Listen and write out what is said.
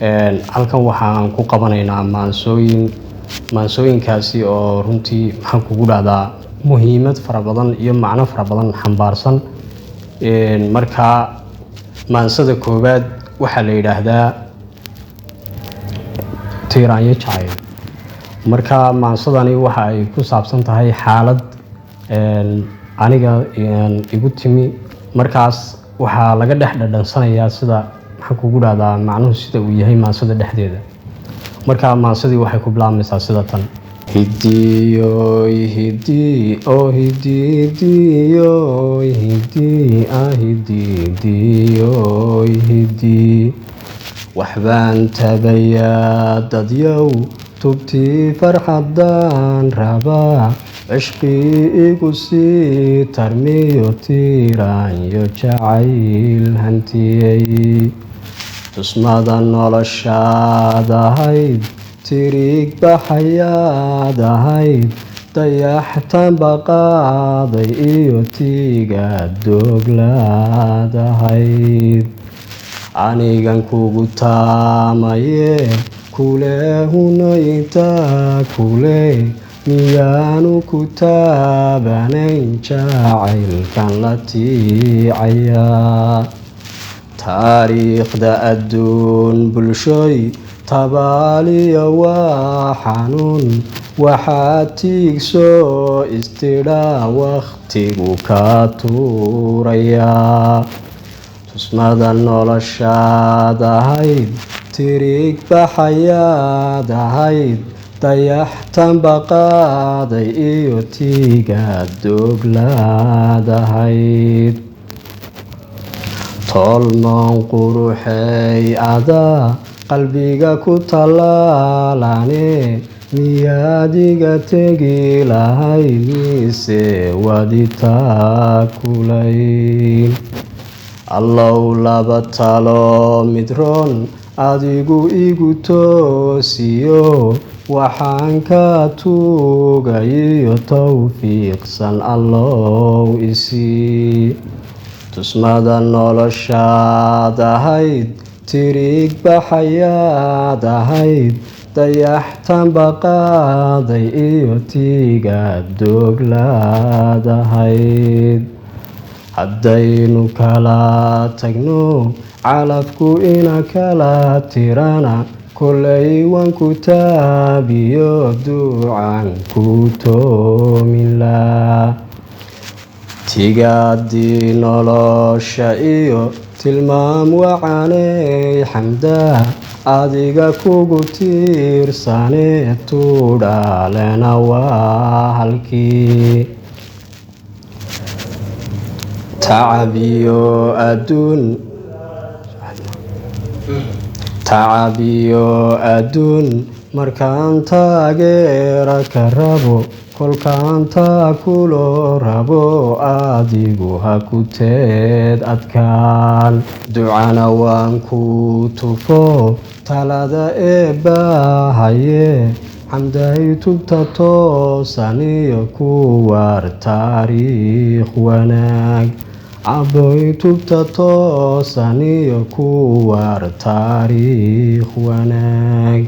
halkan waxaan ku qabanaynaa maansooyinkaasi oo runtii maxaan kugu dhahdaa muhiimad fara badan iyo macno fara badan xambaarsan. Marka maansada koowaad waxaa la yidhaahdaa tiiraanyo jacayl. Marka maansadani waxa ay ku saabsan tahay xaalad aniga igu timi, markaas waxaa laga dhex dhadhansanayaa sida maxaan kugu dhahdaa macnuhu sida uu yahay maansada dhexdeeda. Marka maansadii waxay ku bilaabmaysaa sida tan: hidiyoy hidii oo hididiyoy hidii hididiyoy hidii waxbaan tabayaa dadyow tubtii farxaddaan rabaa cishqii igu sii tarmiyo tiiraanyo jacayl hantiyey tusmada noloshaad ahayd tirig baxayaad ahayd dayaxtan baqaaday iyo tiiga dooglaad ahayd anigan kugu taamaye kule hunayinta kule miyaanu ku taabanayn jacaylkan la tiicayaa taariikhda adduun bulshoy tabaaliya waa xanuun waxaa tiigso istidhaa wakhtigu ka tuurayaa tusmada noloshaad ahayd tirig baxayaad ahayd dayaxtan baqaaday iyo tiiga dooglaad ahayd tolmoon quruxey adaa qalbiga ku tallaalane miyaad iga tegi lahayd mise waditaa kulayn allow laba talo midroon adigu igu toosiyo waxaan ka tuugayiyo tawfiiqsan allow isii tusmada noloshaad ahayd tirig baxayaad ahayd dayaxtan baqaaday iyo tiiga dooglaad ahayd haddaynu kala tagno calafku ina kala tirana kolay waan ku taabiyo duucan ku toomilaa tigaadii nolosha iyo tilmaam wacaney xamdaa adiga kugu tiirsane tuudhaalena waa halkii tacabiyo adduun markaan taageera ka rabo kolkaan taa kulo rabo adigu ha ku teed adkaan ducana waan ku tufo talada eebbahaye xamday tubta toosaniyo ku waar taariikh wanaag cabboy tubta toosaniyo ku waar taariikh wanaag.